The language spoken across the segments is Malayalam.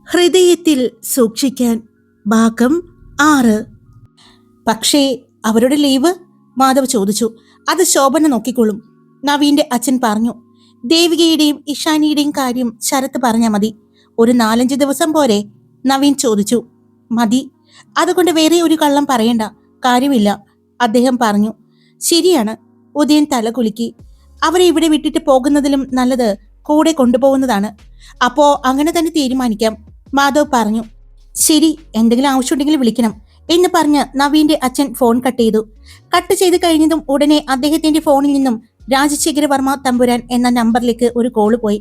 ഹൃദയത്തിൽ സൂക്ഷിക്കാൻ ഭാഗം 6. പക്ഷേ അവരുടെ ലീവ്? മാധവ് ചോദിച്ചു. അത് ശോഭന നോക്കിക്കൊള്ളും, നവീന്റെ അച്ഛൻ പറഞ്ഞു. ദേവികയുടെയും ഇഷാനിയുടെയും കാര്യം ശരത്ത് പറഞ്ഞാൽ മതി. ഒരു 4-5 ദിവസം പോരെ? നവീൻ ചോദിച്ചു. മതി, അതുകൊണ്ട് വേറെ ഒരു കള്ളം പറയണ്ട, കാര്യമില്ല, അദ്ദേഹം പറഞ്ഞു. ശരിയാണ്, ഉദയൻ തല കുലുക്കി. അവരെ ഇവിടെ വിട്ടിട്ട് പോകുന്നതിലും നല്ലത് കൂടെ കൊണ്ടുപോകുന്നതാണ്. അപ്പോ അങ്ങനെ തന്നെ തീരുമാനിക്കാം, മാധവ് പറഞ്ഞു. ശരി, എന്തെങ്കിലും ആവശ്യമുണ്ടെങ്കിൽ വിളിക്കണം എന്ന് പറഞ്ഞ് നവീന്റെ അച്ഛൻ ഫോൺ കട്ട് ചെയ്തു. കട്ട് ചെയ്ത് കഴിഞ്ഞതും ഉടനെ അദ്ദേഹത്തിന്റെ ഫോണിൽ നിന്നും രാജശേഖര വർമ്മ തമ്പുരാൻ എന്ന നമ്പറിലേക്ക് ഒരു കോള് പോയി.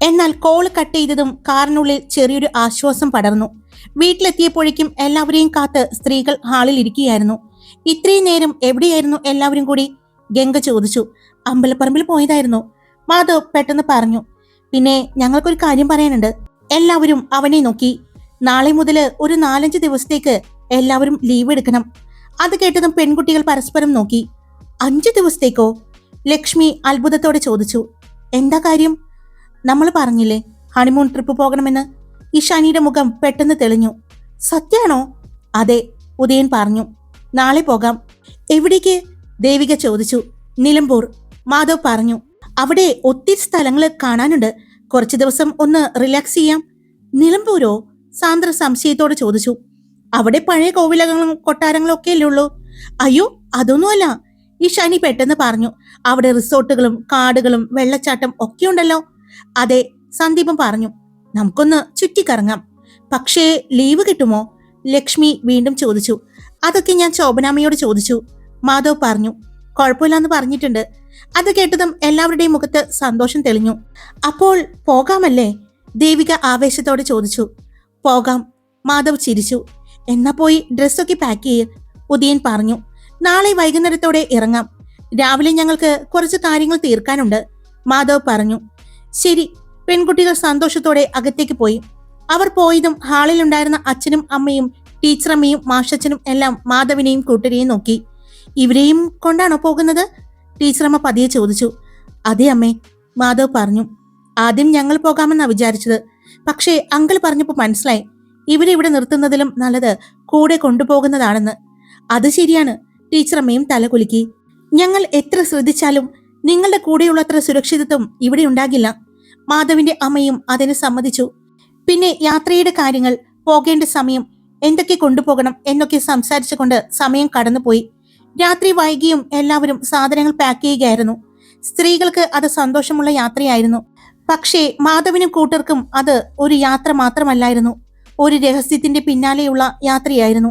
എന്നാൽ കോള് കട്ട് ചെയ്തതും കാറിനുള്ളിൽ ചെറിയൊരു ആശ്വാസം പടർന്നു. വീട്ടിലെത്തിയപ്പോഴേക്കും എല്ലാവരെയും കാത്ത് സ്ത്രീകൾ ഹാളിൽ ഇരിക്കുകയായിരുന്നു. ഇത്രയും നേരം എവിടെയായിരുന്നു എല്ലാവരും കൂടി? ഗംഗ ചോദിച്ചു. അമ്പലപ്പറമ്പിൽ പോയതായിരുന്നു, മാധവ് പെട്ടെന്ന് പറഞ്ഞു. പിന്നെ ഞങ്ങൾക്കൊരു കാര്യം പറയാനുണ്ട്. എല്ലാവരും അവനെ നോക്കി. നാളെ മുതൽ ഒരു 4-5 ദിവസത്തേക്ക് എല്ലാവരും ലീവ് എടുക്കണം. അത് കേട്ടതും പെൺകുട്ടികൾ പരസ്പരം നോക്കി. 5 ദിവസത്തേക്കോ? ലക്ഷ്മി അത്ഭുതത്തോടെ ചോദിച്ചു. എന്താ കാര്യം? നമ്മൾ പറഞ്ഞില്ലേ ഹണിമൂൺ ട്രിപ്പ് പോകണമെന്ന്? ഇഷാനിയുടെ മുഖം പെട്ടെന്ന് തെളിഞ്ഞു. സത്യാണോ? അതെ, ഉദയൻ പറഞ്ഞു. നാളെ പോകാം. എവിടേക്ക്? ദേവിക ചോദിച്ചു. നിലമ്പൂർ, മാധവ് പറഞ്ഞു. അവിടെ ഒത്തിരി സ്ഥലങ്ങൾ കാണാനുണ്ട്, കുറച്ചു ദിവസം ഒന്ന് റിലാക്സ് ചെയ്യാം. നിലമ്പൂരോ? സാന്ദ്ര സംശയത്തോടെ ചോദിച്ചു. അവിടെ പഴയ കോവിലകളും കൊട്ടാരങ്ങളും ഒക്കെ അല്ലേ ഉള്ളൂ. അയ്യോ, അതൊന്നുമല്ല, ഇഷാനി പെട്ടെന്ന് പറഞ്ഞു. അവിടെ റിസോർട്ടുകളും കാടുകളും വെള്ളച്ചാട്ടം ഒക്കെ ഉണ്ടല്ലോ. അതെ, സന്ദീപം പറഞ്ഞു. നമുക്കൊന്ന് ചുറ്റിക്കറങ്ങാം. പക്ഷേ ലീവ് കിട്ടുമോ? ലക്ഷ്മി വീണ്ടും ചോദിച്ചു. അതൊക്കെ ഞാൻ ശോഭനാമ്മയോട് ചോദിച്ചു, മാധവ് പറഞ്ഞു. കുഴപ്പമില്ലാന്ന് പറഞ്ഞിട്ടുണ്ട്. അത് കേട്ടതും എല്ലാവരുടെയും മുഖത്ത് സന്തോഷം തെളിഞ്ഞു. അപ്പോൾ പോകാമല്ലേ? ദേവിക ആവേശത്തോടെ ചോദിച്ചു. പോകാം, മാധവ് ചിരിച്ചു. എന്നാ പോയി ഡ്രസ്സൊക്കെ പാക്ക് ചെയ്യ്, ഉദയൻ പറഞ്ഞു. നാളെ വൈകുന്നേരത്തോടെ ഇറങ്ങാം. രാവിലെ ഞങ്ങൾക്ക് കുറച്ച് കാര്യങ്ങൾ തീർക്കാനുണ്ട്, മാധവ് പറഞ്ഞു. ശരി, പെൺകുട്ടികൾ സന്തോഷത്തോടെ അകത്തേക്ക് പോയി. അവർ പോയതും ഹാളിലുണ്ടായിരുന്ന അച്ഛനും അമ്മയും ടീച്ചറമ്മയും മാഷച്ചനും എല്ലാം മാധവിനെയും കൂട്ടരെയും നോക്കി. ഇവരെയും കൊണ്ടാണോ പോകുന്നത്? ടീച്ചറമ്മ പതിയെ ചോദിച്ചു. അതെ അമ്മേ, മാധവ് പറഞ്ഞു. ആദ്യം ഞങ്ങൾ പോകാമെന്നാ വിചാരിച്ചത്, പക്ഷേ അങ്കിൾ പറഞ്ഞപ്പോൾ മനസ്സിലായി ഇവരെ ഇവിടെ നിർത്തുന്നതിലും നല്ലത് കൂടെ കൊണ്ടുപോകുന്നതാണെന്ന്. അത് ശരിയാണ്, ടീച്ചറമ്മയും തലകുലുക്കി. ഞങ്ങൾ എത്ര ശ്രദ്ധിച്ചാലും നിങ്ങളുടെ കൂടെയുള്ളത്ര സുരക്ഷിതത്വം ഇവിടെ ഉണ്ടാകില്ല, മാധവിന്റെ അമ്മയും അതിന് സമ്മതിച്ചു. പിന്നെ യാത്രയുടെ കാര്യങ്ങൾ, പോകേണ്ട സമയം, എന്തൊക്കെ കൊണ്ടുപോകണം എന്നൊക്കെ സംസാരിച്ചുകൊണ്ട് സമയം കടന്നുപോയി. രാത്രി വൈകിയും എല്ലാവരും സാധനങ്ങൾ പാക്ക് ചെയ്യുകയായിരുന്നു. സ്ത്രീകൾക്ക് അത് സന്തോഷമുള്ള യാത്രയായിരുന്നു. പക്ഷേ മാധവിനും കൂട്ടർക്കും അത് ഒരു യാത്ര മാത്രമല്ലായിരുന്നു, ഒരു രഹസ്യത്തിന്റെ പിന്നാലെയുള്ള യാത്രയായിരുന്നു.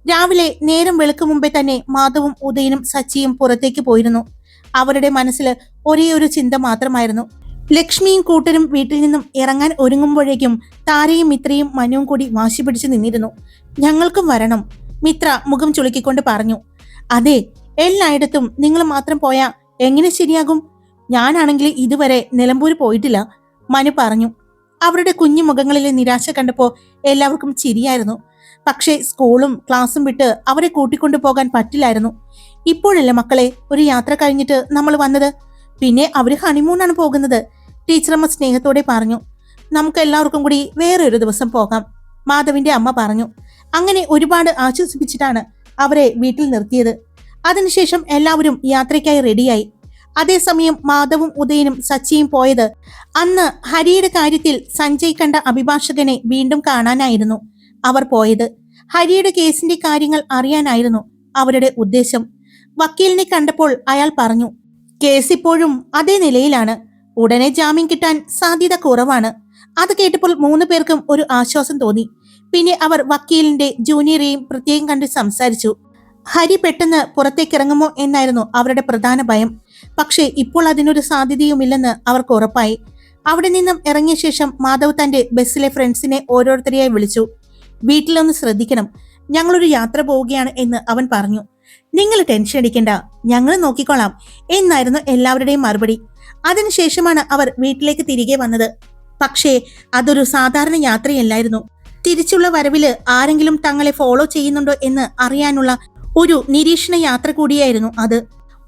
രാവിലെ നേരം വെളുക്കും മുമ്പേ തന്നെ മാധവും ഉദയനും സച്ചിയും പുറത്തേക്ക് പോയിരുന്നു. അവരുടെ മനസ്സിൽ ഒരേ ഒരു ചിന്ത മാത്രമായിരുന്നു. ലക്ഷ്മിയും കൂട്ടരും വീട്ടിൽ നിന്നും ഇറങ്ങാൻ ഒരുങ്ങുമ്പോഴേക്കും താരയും മിത്രയും മനുവും കൂടി വാശി പിടിച്ചു നിന്നിരുന്നു. ഞങ്ങൾക്കും വരണം, മിത്ര മുഖം ചുളുക്കിക്കൊണ്ട് പറഞ്ഞു. അതെ, എല്ലായിടത്തും നിങ്ങൾ മാത്രം പോയാ എങ്ങനെ ശരിയാകും? ഞാനാണെങ്കിൽ ഇതുവരെ നിലമ്പൂർ പോയിട്ടില്ല, മനു പറഞ്ഞു. അവരുടെ കുഞ്ഞു മുഖങ്ങളിലെ നിരാശ കണ്ടപ്പോ എല്ലാവർക്കും ചിരിയായിരുന്നു. പക്ഷേ സ്കൂളും ക്ലാസ്സും വിട്ട് അവരെ കൂട്ടിക്കൊണ്ടു പോകാൻ പറ്റില്ലായിരുന്നു. ഇപ്പോഴല്ലേ മക്കളെ ഒരു യാത്ര കഴിഞ്ഞിട്ട് നമ്മൾ വന്നത്, പിന്നെ അവര് ഹണിമൂണാണ് പോകുന്നത്, ടീച്ചറമ്മ സ്നേഹത്തോടെ പറഞ്ഞു. നമുക്ക് എല്ലാവർക്കും കൂടി വേറെ ഒരു ദിവസം പോകാം, മാധവിന്റെ അമ്മ പറഞ്ഞു. അങ്ങനെ ഒരുപാട് ആശ്വസിപ്പിച്ചിട്ടാണ് അവരെ വീട്ടിൽ നിർത്തിയത്. അതിനുശേഷം എല്ലാവരും യാത്രയ്ക്കായി റെഡിയായി. അതേസമയം മാധവും ഉദയനും സച്ചിയും പോയത് അന്ന് ഹരിയുടെ കാര്യത്തിൽ സഞ്ജയ് കണ്ട അഭിഭാഷകനെ വീണ്ടും കാണാനായിരുന്നു അവർ പോയത്. ഹരിയുടെ കേസിന്റെ കാര്യങ്ങൾ അറിയാനായിരുന്നു അവരുടെ ഉദ്ദേശം. വക്കീലിനെ കണ്ടപ്പോൾ അയാൾ പറഞ്ഞു, കേസ് ഇപ്പോഴും അതേ നിലയിലാണ്, ഉടനെ ജാമ്യം കിട്ടാൻ സാധ്യത കുറവാണ്. അത് കേട്ടപ്പോൾ 3 പേർക്കും ഒരു ആശ്വാസം തോന്നി. പിന്നെ അവർ വക്കീലിന്റെ ജൂനിയറെയും പ്രത്യേകം കണ്ട് സംസാരിച്ചു. ഹരി പെട്ടെന്ന് പുറത്തേക്കിറങ്ങുമോ എന്നായിരുന്നു അവരുടെ പ്രധാന ഭയം. പക്ഷേ ഇപ്പോൾ അതിനൊരു സാധ്യതയുമില്ലെന്ന് അവർക്ക് ഉറപ്പായി. അവിടെ നിന്നും ഇറങ്ങിയ ശേഷം മാധവ് തന്റെ ബസ്സിലെ ഫ്രണ്ട്സിനെ ഓരോരുത്തരെയായി വിളിച്ചു. വീട്ടിലൊന്ന് ശ്രദ്ധിക്കണം, ഞങ്ങളൊരു യാത്ര പോവുകയാണ് എന്ന് അവൻ പറഞ്ഞു. നിങ്ങൾ ടെൻഷൻ അടിക്കണ്ട, ഞങ്ങൾ നോക്കിക്കോളാം എന്നായിരുന്നു എല്ലാവരുടെയും മറുപടി. അതിനുശേഷമാണ് അവർ വീട്ടിലേക്ക് തിരികെ വന്നത്. പക്ഷേ അതൊരു സാധാരണ യാത്രയല്ലായിരുന്നു. തിരിച്ചുള്ള വരവില് ആരെങ്കിലും തങ്ങളെ ഫോളോ ചെയ്യുന്നുണ്ടോ എന്ന് അറിയാനുള്ള ഒരു നിരീക്ഷണ യാത്ര കൂടിയായിരുന്നു അത്.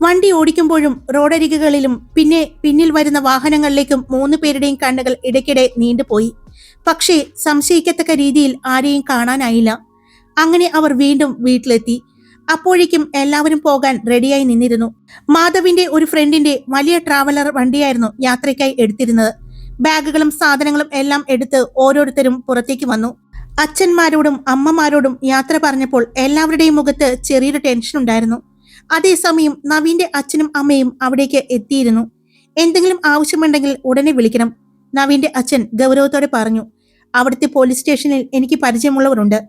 വണ്ടി ഓടിക്കുമ്പോഴും റോഡരികുകളിലും പിന്നെ പിന്നിൽ വരുന്ന വാഹനങ്ങളിലേക്കും 3 പേരുടെയും കണ്ണുകൾ ഇടയ്ക്കിടെ നീണ്ടുപോയി. പക്ഷേ സംശയിക്കത്തക്ക രീതിയിൽ ആരെയും കാണാനായില്ല. അങ്ങനെ അവർ വീണ്ടും വീട്ടിലെത്തി. അപ്പോഴേക്കും എല്ലാവരും പോകാൻ റെഡിയായി നിന്നിരുന്നു. മാധവിന്റെ ഒരു ഫ്രണ്ടിന്റെ വലിയ ട്രാവലർ വണ്ടിയായിരുന്നു യാത്രയ്ക്കായി എടുത്തിരുന്നത്. ബാഗുകളും സാധനങ്ങളും എല്ലാം എടുത്ത് ഓരോരുത്തരും പുറത്തേക്ക് വന്നു. അച്ഛന്മാരോടും അമ്മമാരോടും യാത്ര പറഞ്ഞപ്പോൾ എല്ലാവരുടെയും മുഖത്ത് ചെറിയൊരു ടെൻഷൻ ഉണ്ടായിരുന്നു. അതേസമയം നവീന്റെ അച്ഛനും അമ്മയും അവിടേക്ക് എത്തിയിരുന്നു. എന്തെങ്കിലും ആവശ്യമുണ്ടെങ്കിൽ ഉടനെ വിളിക്കണം, നവീന്റെ അച്ഛൻ ഗൗരവത്തോടെ പറഞ്ഞു. അവിടുത്തെ പോലീസ് സ്റ്റേഷനിൽ എനിക്ക് പരിചയമുള്ളവരുണ്ട്,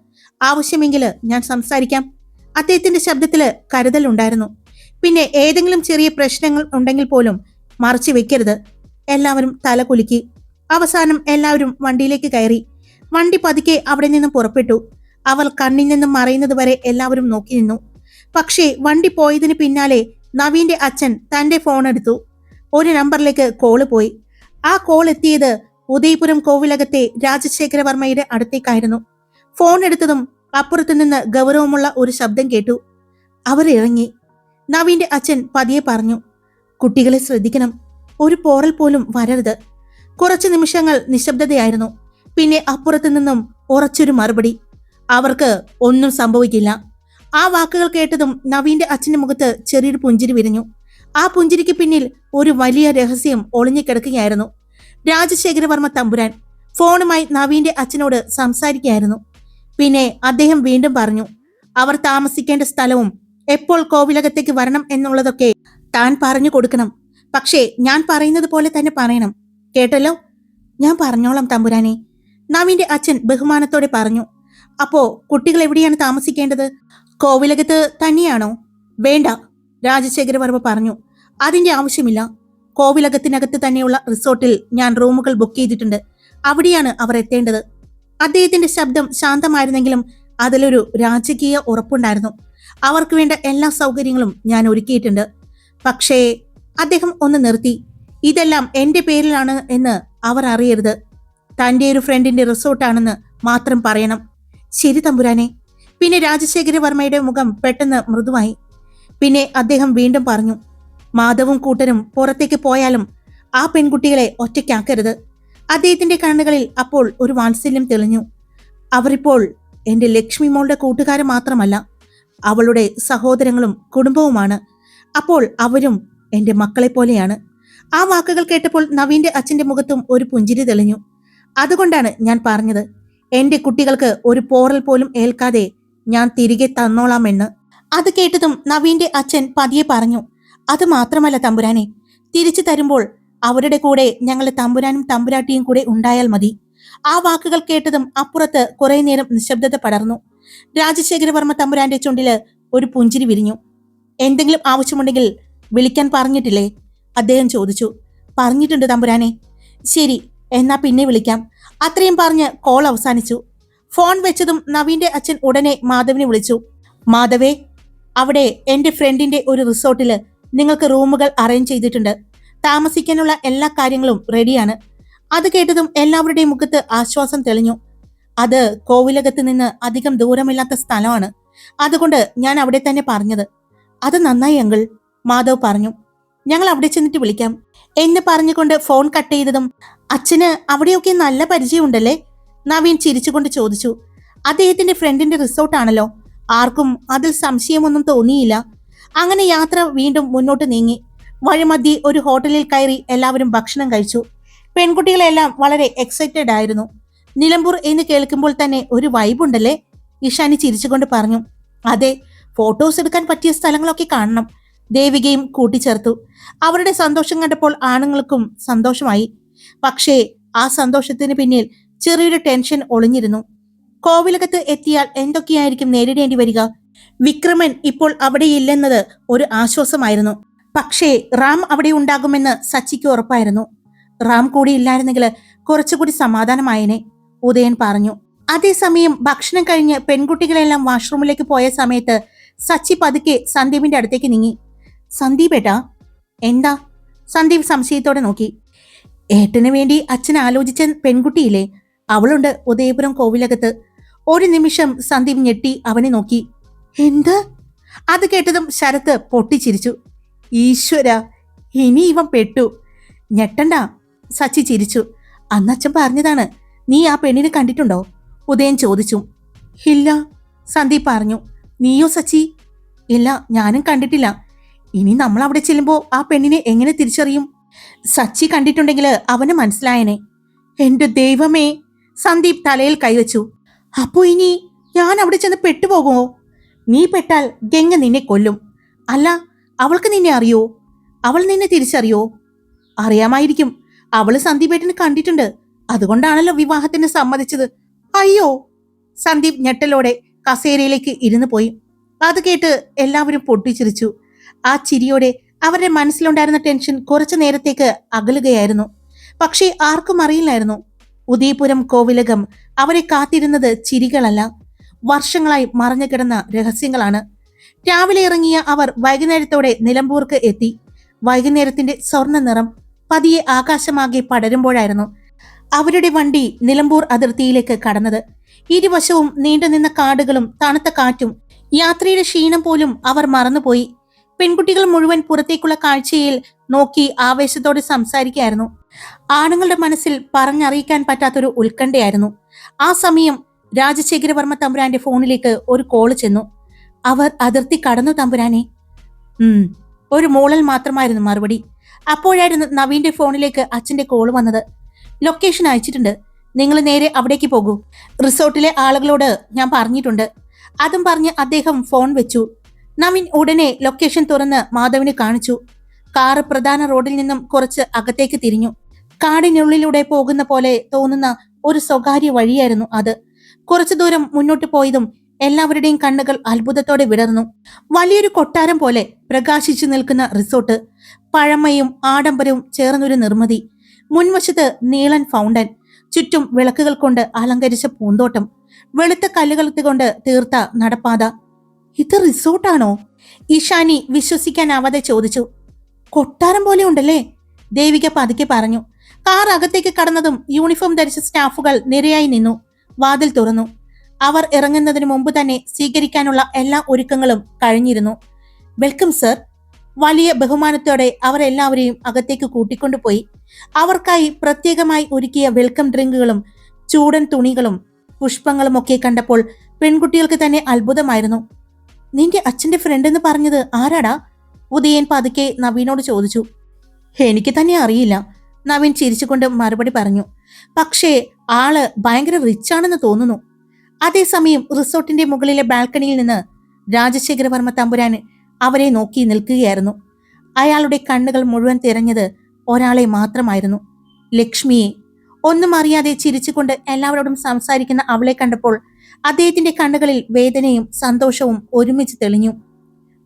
ആവശ്യമെങ്കിൽ ഞാൻ സംസാരിക്കാം. അദ്ദേഹത്തിന്റെ ശബ്ദത്തില് കരുതലുണ്ടായിരുന്നു. പിന്നെ ഏതെങ്കിലും ചെറിയ പ്രശ്നങ്ങൾ ഉണ്ടെങ്കിൽ പോലും മറച്ചു വെക്കരുത്. എല്ലാവരും തല കുലുക്കി. അവസാനം എല്ലാവരും വണ്ടിയിലേക്ക് കയറി. വണ്ടി പതുക്കെ അവിടെ നിന്നും പുറപ്പെട്ടു. അവൾ കണ്ണിൽ നിന്നും മറയുന്നത് വരെ എല്ലാവരും നോക്കി നിന്നു. പക്ഷേ വണ്ടി പോയതിന് പിന്നാലെ നവീന്റെ അച്ഛൻ തന്റെ ഫോൺ എടുത്തു. ഒരു നമ്പറിലേക്ക് കോള് പോയി. ആ കോൾ എത്തിയത് ഉദയപുരം കോവിലകത്തെ രാജശേഖരവർമ്മയുടെ അടുത്തേക്കായിരുന്നു. ഫോൺ എടുത്തതും അപ്പുറത്തു നിന്ന് ഗൗരവമുള്ള ഒരു ശബ്ദം കേട്ടു. അവർ ഇറങ്ങി. നവീന്റെ അച്ഛൻ പതിയെ പറഞ്ഞു, കുട്ടികളെ ശ്രദ്ധിക്കണം, ഒരു പോറൽ പോലും വരരുത്. കുറച്ചു നിമിഷങ്ങൾ നിശബ്ദതയായിരുന്നു. പിന്നെ അപ്പുറത്തു നിന്നും ഉറച്ചൊരു മറുപടി, അവർക്ക് ഒന്നും സംഭവിക്കില്ല. ആ വാക്കുകൾ കേട്ടതും നവീന്റെ അച്ഛന്റെ മുഖത്ത് ചെറിയൊരു പുഞ്ചിരി വിരിഞ്ഞു. ആ പുഞ്ചിരിക്ക് പിന്നിൽ ഒരു വലിയ രഹസ്യം ഒളിഞ്ഞുകിടക്കുകയായിരുന്നു. രാജശേഖരവർമ്മ തമ്പുരാൻ ഫോണുമായി നവീന്റെ അച്ഛനോട് സംസാരിക്കുകയായിരുന്നു. പിന്നെ അദ്ദേഹം വീണ്ടും പറഞ്ഞു, അവർ താമസിക്കേണ്ട സ്ഥലവും എപ്പോൾ കോവിലകത്തേക്ക് വരണം എന്നുള്ളതൊക്കെ താൻ പറഞ്ഞു കൊടുക്കണം. പക്ഷേ ഞാൻ പറയുന്നത് പോലെ തന്നെ പറയണം, കേട്ടല്ലോ? ഞാൻ പറഞ്ഞോളാം തമ്പുരാനെ, നവീന്റെ അച്ഛൻ ബഹുമാനത്തോടെ പറഞ്ഞു. അപ്പോ കുട്ടികൾ എവിടെയാണ് താമസിക്കേണ്ടത്? കോവിലകത്ത് തന്നെയാണോ? വേണ്ട, രാജശേഖരവർമ്മ പറഞ്ഞു. അതിന്റെ ആവശ്യമില്ല. കോവിലകത്തിനകത്ത് തന്നെയുള്ള റിസോർട്ടിൽ ഞാൻ റൂമുകൾ ബുക്ക് ചെയ്തിട്ടുണ്ട്. അവിടെയാണ് അവർ എത്തേണ്ടത്. അദ്ദേഹത്തിന്റെ ശബ്ദം ശാന്തമായിരുന്നെങ്കിലും അതിലൊരു രാജകീയ ഉറപ്പുണ്ടായിരുന്നു. അവർക്ക് വേണ്ട എല്ലാ സൗകര്യങ്ങളും ഞാൻ ഒരുക്കിയിട്ടുണ്ട്. പക്ഷേ അദ്ദേഹം ഒന്ന് നിർത്തി. ഇതെല്ലാം എന്റെ പേരിലാണ് എന്ന് അവർ അറിയരുത്. തന്റെ ഒരു ഫ്രണ്ടിന്റെ റിസോർട്ടാണെന്ന് മാത്രം പറയണം. ശരി തമ്പുരാനെ. പിന്നെ രാജശേഖരവർമ്മയുടെ മുഖം പെട്ടെന്ന് മൃദുവായി. പിന്നെ അദ്ദേഹം വീണ്ടും പറഞ്ഞു, മാധവും കൂട്ടരും പുറത്തേക്ക് പോയാലും ആ പെൺകുട്ടികളെ ഒറ്റയ്ക്കാക്കരുത്. അദ്ദേഹത്തിന്റെ കണ്ണുകളിൽ അപ്പോൾ ഒരു വാത്സല്യം തെളിഞ്ഞു. അവരിപ്പോൾ എന്റെ ലക്ഷ്മി മോളുടെ കൂട്ടുകാർ മാത്രമല്ല, അവളുടെ സഹോദരങ്ങളും കുടുംബവുമാണ്. അപ്പോൾ അവരും എന്റെ മക്കളെ പോലെയാണ്. ആ വാക്കുകൾ കേട്ടപ്പോൾ നവീന്റെ അച്ഛന്റെ മുഖത്തും ഒരു പുഞ്ചിരി തെളിഞ്ഞു. അതുകൊണ്ടാണ് ഞാൻ പറഞ്ഞത്, എന്റെ കുട്ടികൾക്ക് ഒരു പോറൽ പോലും ഏൽക്കാതെ ഞാൻ തിരികെ തന്നോളാമെന്ന്. അത് കേട്ടതും നവീന്റെ അച്ഛൻ പതിയെ പറഞ്ഞു, അത് മാത്രമല്ല തമ്പുരാനെ, തിരിച്ചു തരുമ്പോൾ അവരുടെ കൂടെ ഞങ്ങളെ തമ്പുരാനും തമ്പുരാട്ടിയും കൂടെ ഉണ്ടായാൽ മതി. ആ വാക്കുകൾ കേട്ടതും അപ്പുറത്ത് കുറെ നേരം നിശബ്ദത പടർന്നു. രാജശേഖരവർമ്മ തമ്പുരാന്റെ ചുണ്ടില് ഒരു പുഞ്ചിരി വിരിഞ്ഞു. എന്തെങ്കിലും ആവശ്യമുണ്ടെങ്കിൽ വിളിക്കാൻ പറഞ്ഞിട്ടില്ലേ? അദ്ദേഹം ചോദിച്ചു. പറഞ്ഞിട്ടുണ്ട് തമ്പുരാനെ. ശരി, എന്നാ പിന്നെ വിളിക്കാം. അത്രയും പറഞ്ഞ് കോൾ അവസാനിച്ചു. ഫോൺ വെച്ചതും നവീന്റെ അച്ഛൻ ഉടനെ മാധവിനെ വിളിച്ചു. മാധവേ, അവിടെ എന്റെ ഫ്രണ്ടിന്റെ ഒരു റിസോർട്ടില് നിങ്ങൾക്ക് റൂമുകൾ അറേഞ്ച് ചെയ്തിട്ടുണ്ട്. താമസിക്കാനുള്ള എല്ലാ കാര്യങ്ങളും റെഡിയാണ്. അത് കേട്ടതും എല്ലാവരുടെയും മുഖത്ത് ആശ്വാസം തെളിഞ്ഞു. അത് കോവിലകത്ത് നിന്ന് അധികം ദൂരമില്ലാത്ത സ്ഥലമാണ്. അതുകൊണ്ട് ഞാൻ അവിടെ തന്നെ പറഞ്ഞത്. അത് നന്നായി അങ്കിൾ, മാധവ് പറഞ്ഞു. ഞങ്ങൾ അവിടെ ചെന്നിട്ട് വിളിക്കാം എന്ന് പറഞ്ഞുകൊണ്ട് ഫോൺ കട്ട് ചെയ്തതും, അച്ഛന് അവിടെയൊക്കെ നല്ല പരിചയമുണ്ടല്ലേ? നവീൻ ചിരിച്ചുകൊണ്ട് ചോദിച്ചു. അദ്ദേഹത്തിന്റെ ഫ്രണ്ടിന്റെ റിസോർട്ടാണല്ലോ. ആർക്കും അതിൽ സംശയമൊന്നും തോന്നിയില്ല. അങ്ങനെ യാത്ര വീണ്ടും മുന്നോട്ട് നീങ്ങി. വഴിമധ്യേ ഒരു ഹോട്ടലിൽ കയറി എല്ലാവരും ഭക്ഷണം കഴിച്ചു. പെൺകുട്ടികളെല്ലാം വളരെ എക്സൈറ്റഡ് ആയിരുന്നു. നിലമ്പൂർ എന്ന് കേൾക്കുമ്പോൾ തന്നെ ഒരു വൈബുണ്ടല്ലേ? ഇഷാനി ചിരിച്ചുകൊണ്ട് പറഞ്ഞു. അതെ, ഫോട്ടോസ് എടുക്കാൻ പറ്റിയ സ്ഥലങ്ങളൊക്കെ കാണണം, ദേവികയും കൂട്ടിച്ചേർത്തു. അവരുടെ സന്തോഷം കണ്ടപ്പോൾ ആണുങ്ങൾക്കും സന്തോഷമായി. പക്ഷേ ആ സന്തോഷത്തിന് പിന്നിൽ ചെറിയൊരു ടെൻഷൻ ഒളിഞ്ഞിരുന്നു. കോവിലകത്ത് എത്തിയാൽ എന്തൊക്കെയായിരിക്കും നേരിടേണ്ടി വരിക? വിക്രമൻ ഇപ്പോൾ അവിടെയില്ലെന്നത് ഒരു ആശ്വാസമായിരുന്നു. പക്ഷേ റാം അവിടെ ഉണ്ടാകുമെന്ന് സച്ചിക്ക് ഉറപ്പായിരുന്നു. റാം കൂടി ഇല്ലായിരുന്നെങ്കിൽ കുറച്ചുകൂടി സമാധാനമായേനെ, ഉദയൻ പറഞ്ഞു. അതേസമയം ഭക്ഷണം കഴിഞ്ഞ് പെൺകുട്ടികളെല്ലാം വാഷ്റൂമിലേക്ക് പോയ സമയത്ത് സച്ചി പതുക്കെ സന്ദീപിന്റെ അടുത്തേക്ക് നീങ്ങി. സന്ദീപ് ഏട്ടാ. എന്താ? സന്ദീപ് സംശയത്തോടെ നോക്കി. ഏട്ടന് വേണ്ടി അച്ഛൻ ആലോചിച്ച പെൺകുട്ടിയില്ലേ, അവളുണ്ട് ഉദയപുരം കോവിലകത്ത്. ഒരു നിമിഷം സന്ദീപ് ഞെട്ടി അവനെ നോക്കി. എന്ത്? അത് കേട്ടതും ശരത്ത് പൊട്ടിച്ചിരിച്ചു. ഈശ്വര, ഇനി ഇവൻ പെട്ടു. ഞെട്ടണ്ട, സച്ചി ചിരിച്ചു. അന്നച്ഛൻ പറഞ്ഞതാണ്, നീ ആ പെണ്ണിനെ കണ്ടിട്ടുണ്ടോ? ഉദയൻ ചോദിച്ചു. ഇല്ല, സന്ദീപ് പറഞ്ഞു. നീയോ സച്ചി? ഇല്ല, ഞാനും കണ്ടിട്ടില്ല. ഇനി നമ്മൾ അവിടെ ചെല്ലുമ്പോ ആ പെണ്ണിനെ എങ്ങനെ തിരിച്ചറിയും? സച്ചി കണ്ടിട്ടുണ്ടെങ്കിൽ അവന് മനസ്സിലായനെ. എന്റെ ദൈവമേ! സന്ദീപ് തലയിൽ കൈവച്ചു. അപ്പോ ഇനി ഞാൻ അവിടെ ചെന്ന് പെട്ടുപോകുമോ? നീ പെട്ടാൽ ഗംഗ നിന്നെ കൊല്ലും. അല്ല, അവൾക്ക് നിന്നെ അറിയോ? അവൾ നിന്നെ തിരിച്ചറിയോ? അറിയാമായിരിക്കും. അവള് സന്ദീപേട്ടനെ കണ്ടിട്ടുണ്ട്. അതുകൊണ്ടാണല്ലോ വിവാഹത്തിന് സമ്മതിച്ചത്. അയ്യോ! സന്ദീപ് ഞെട്ടലോടെ കസേരയിലേക്ക് ഇരുന്നു പോയി. അത് കേട്ട് എല്ലാവരും പൊട്ടിച്ചിരിച്ചു. ആ ചിരിയോടെ അവരുടെ മനസ്സിലുണ്ടായിരുന്ന ടെൻഷൻ കുറച്ചു നേരത്തേക്ക് അകലുകയായിരുന്നു. പക്ഷേ ആർക്കും അറിയില്ലായിരുന്നു, ഉദയപുരം കോവിലകം അവരെ കാത്തിരുന്നത് ചിരികളല്ല, വർഷങ്ങളായി മറഞ്ഞു കിടന്ന രഹസ്യങ്ങളാണ്. രാവിലെ ഇറങ്ങിയ അവർ വൈകുന്നേരത്തോടെ നിലമ്പൂർക്ക് എത്തി. വൈകുന്നേരത്തിന്റെ സ്വർണ്ണ നിറം പതിയെ ആകാശമാകെ പടരുമ്പോഴായിരുന്നു അവരുടെ വണ്ടി നിലമ്പൂർ അതിർത്തിയിലേക്ക് കടന്നത്. ഇരുവശവും നീണ്ടുനിന്ന കാടുകളും തണുത്ത കാറ്റും യാത്രയുടെ ക്ഷീണം പോലും അവർ മറന്നുപോയി. പെൺകുട്ടികൾ മുഴുവൻ പുറത്തേക്കുള്ള കാഴ്ചയിൽ നോക്കി ആവേശത്തോടെ സംസാരിക്കുകയായിരുന്നു. ആണുങ്ങളുടെ മനസ്സിൽ പറഞ്ഞറിയിക്കാൻ പറ്റാത്തൊരു ഉത്കണ്ഠയായിരുന്നു. ആ സമയം രാജശേഖരവർമ്മ തമ്പുരാന്റെ ഫോണിലേക്ക് ഒരു കോള് ചെന്നു. അവർ അതിർത്തി കടന്നു തമ്പുരാനെ. ഒരു മൂളൽ മാത്രമായിരുന്നു മറുപടി. അപ്പോഴായിരുന്നു നവീന്റെ ഫോണിലേക്ക് അച്ഛന്റെ കോള് വന്നത്. ലൊക്കേഷൻ അയച്ചിട്ടുണ്ട്, നിങ്ങൾ നേരെ അവിടേക്ക് പോകൂ. റിസോർട്ടിലെ ആളുകളോട് ഞാൻ പറഞ്ഞിട്ടുണ്ട്. അതും പറഞ്ഞ് അദ്ദേഹം ഫോൺ വെച്ചു. നവീൻ ഉടനെ ലൊക്കേഷൻ തുറന്ന് മാധവിന് കാണിച്ചു. കാറ് പ്രധാന റോഡിൽ നിന്നും കുറച്ച് അകത്തേക്ക് തിരിഞ്ഞു. കാടിനുള്ളിലൂടെ പോകുന്ന പോലെ തോന്നുന്ന ഒരു സ്വകാര്യ വഴിയായിരുന്നു അത്. കുറച്ചു ദൂരം മുന്നോട്ട് പോയതും എല്ലാവരുടെയും കണ്ണുകൾ അത്ഭുതത്തോടെ വിടർന്നു. വലിയൊരു കൊട്ടാരം പോലെ പ്രകാശിച്ചു നിൽക്കുന്ന റിസോർട്ട്, പഴമയും ആഡംബരവും ചേർന്നൊരു നിർമ്മിതി. മുൻവശത്ത് നീളൻ ഫൗണ്ടൻ, ചുറ്റും വിളക്കുകൾ കൊണ്ട് അലങ്കരിച്ച പൂന്തോട്ടം, വെളുത്ത കല്ലുകൾ കൊണ്ട് തീർത്ത നടപ്പാത. ഇത് റിസോർട്ടാണോ? ഇഷാനി വിശ്വസിക്കാനാവാതെ ചോദിച്ചു. കൊട്ടാരം പോലെ ഉണ്ടല്ലേ? ദേവിക പതുക്കെ പറഞ്ഞു. കാർ അകത്തേക്ക് കടന്നതും യൂണിഫോം ധരിച്ച സ്റ്റാഫുകൾ നിരയായി നിന്നു. വാതിൽ തുറന്നു. അവർ ഇറങ്ങുന്നതിന് മുമ്പ് തന്നെ സ്വീകരിക്കാനുള്ള എല്ലാ ഒരുക്കങ്ങളും കഴിഞ്ഞിരുന്നു. Welcome sir. വലിയ ബഹുമാനത്തോടെ അവർ എല്ലാവരെയും അകത്തേക്ക് കൂട്ടിക്കൊണ്ടുപോയി. അവർക്കായി പ്രത്യേകമായി ഒരുക്കിയ വെൽക്കം ഡ്രിങ്കുകളും ചൂടൻ തുണികളും പുഷ്പങ്ങളും ഒക്കെ കണ്ടപ്പോൾ പെൺകുട്ടികൾക്ക് തന്നെ അത്ഭുതമായിരുന്നു. നിന്റെ അച്ഛന്റെ ഫ്രണ്ട് എന്ന് പറഞ്ഞത് ആരാടാ? ഉദയൻ പതുക്കെ നവീനോട് ചോദിച്ചു. എനിക്ക് തന്നെ അറിയില്ല, നവീൻ ചിരിച്ചുകൊണ്ട് മറുപടി പറഞ്ഞു. പക്ഷേ ആള് ഭയങ്കര റിച്ച് ആണെന്ന് തോന്നുന്നു. അതേസമയം റിസോർട്ടിന്റെ മുകളിലെ ബാൽക്കണിയിൽ നിന്ന് രാജശേഖരവർമ്മ തമ്പുരാൻ അവരെ നോക്കി നിൽക്കുകയായിരുന്നു. അയാളുടെ കണ്ണുകൾ മുഴുവൻ തിരഞ്ഞത് ഒരാളെ മാത്രമായിരുന്നു, ലക്ഷ്മിയെ. ഒന്നും അറിയാതെ ചിരിച്ചുകൊണ്ട് എല്ലാവരോടും സംസാരിക്കുന്ന അവളെ കണ്ടപ്പോൾ അദ്ദേഹത്തിന്റെ കണ്ണുകളിൽ വേദനയും സന്തോഷവും ഒരുമിച്ച് തെളിഞ്ഞു.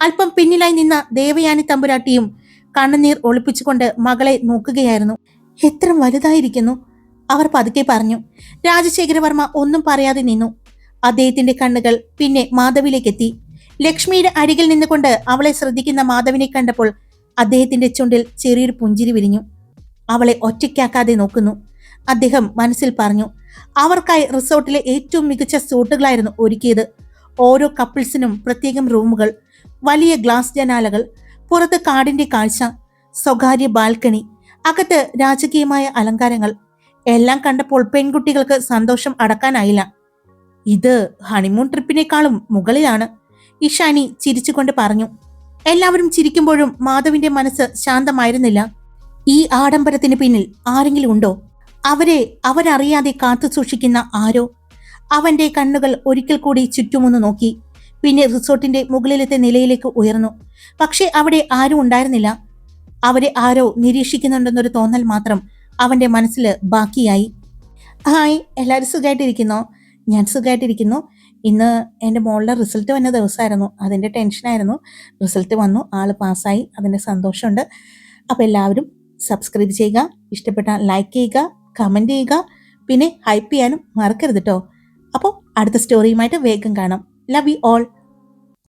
അല്പം പിന്നിലായി നിന്ന ദേവയാനി തമ്പുരാട്ടിയും കണ്ണുനീർ ഒളിപ്പിച്ചുകൊണ്ട് മകളെ നോക്കുകയായിരുന്നു. എത്ര വലുതായിരിക്കുന്നു, അവർ പതുക്കെ പറഞ്ഞു. രാജശേഖരവർമ്മ ഒന്നും പറയാതെ നിന്നു. അദ്ദേഹത്തിന്റെ കണ്ണുകൾ പിന്നെ മാധവിയിലേക്കെത്തി. ലക്ഷ്മിയുടെ അരികിൽ നിന്നുകൊണ്ട് അവളെ ശ്രദ്ധിക്കുന്ന മാധവിനെ കണ്ടപ്പോൾ അദ്ദേഹത്തിന്റെ ചുണ്ടിൽ ചെറിയൊരു പുഞ്ചിരി വിരിഞ്ഞു. അവളെ ഒറ്റയ്ക്കാക്കാതെ നോക്കുന്നു, അദ്ദേഹം മനസ്സിൽ പറഞ്ഞു. അവർക്കായി റിസോർട്ടിലെ ഏറ്റവും മികച്ച സൂട്ടുകളായിരുന്നു ഒരുക്കിയത്. ഓരോ കപ്പിൾസിനും പ്രത്യേകം റൂമുകൾ, വലിയ ഗ്ലാസ് ജനാലകൾ, പുറത്ത് കാടിന്റെ കാഴ്ച, സ്വകാര്യ ബാൽക്കണി, അകത്ത് രാജകീയമായ അലങ്കാരങ്ങൾ. എല്ലാം കണ്ടപ്പോൾ പെൺകുട്ടികൾക്ക് സന്തോഷം അടക്കാനായില്ല. ഇത് ഹണിമൂൺ ട്രിപ്പിനേക്കാളും മുകളിലാണ്, ഇഷാനി ചിരിച്ചുകൊണ്ട് പറഞ്ഞു. എല്ലാവരും ചിരിക്കുമ്പോഴും മാധവിന്റെ മനസ്സ് ശാന്തമായിരുന്നില്ല. ഈ ആഡംബരത്തിന് പിന്നിൽ ആരെങ്കിലും ഉണ്ടോ? അവരറിയാതെ കാത്തു സൂക്ഷിക്കുന്ന ആരോ? അവന്റെ കണ്ണുകൾ ഒരിക്കൽ കൂടി ചുറ്റുമൊന്ന് നോക്കി. പിന്നെ റിസോർട്ടിന്റെ മുകളിലത്തെ നിലയിലേക്ക് ഉയർന്നു. പക്ഷെ അവിടെ ആരും ഉണ്ടായിരുന്നില്ല. അവരെ ആരോ നിരീക്ഷിക്കുന്നുണ്ടെന്നൊരു തോന്നൽ മാത്രം അവന്റെ മനസ്സിൽ ബാക്കിയായി. ഹായ്, എല്ലാവരും സുഖമായിട്ടിരിക്കുന്നോ? ഞാൻ സുഖമായിട്ടിരിക്കുന്നു. ഇന്ന് എൻ്റെ മോളുടെ റിസൾട്ട് വന്ന ദിവസമായിരുന്നു, അതിൻ്റെ ടെൻഷനായിരുന്നു. റിസൾട്ട് വന്നു, ആള് പാസ്സായി, അതിൻ്റെ സന്തോഷമുണ്ട്. അപ്പോൾ എല്ലാവരും സബ്സ്ക്രൈബ് ചെയ്യുക, ഇഷ്ടപ്പെട്ടാൽ ലൈക്ക് ചെയ്യുക, കമൻറ്റ് ചെയ്യുക, പിന്നെ ഹൈപ്പ് ചെയ്യാനും മറക്കരുത് കേട്ടോ. അപ്പോൾ അടുത്ത സ്റ്റോറിയുമായിട്ട് വേഗം കാണാം. Love you all.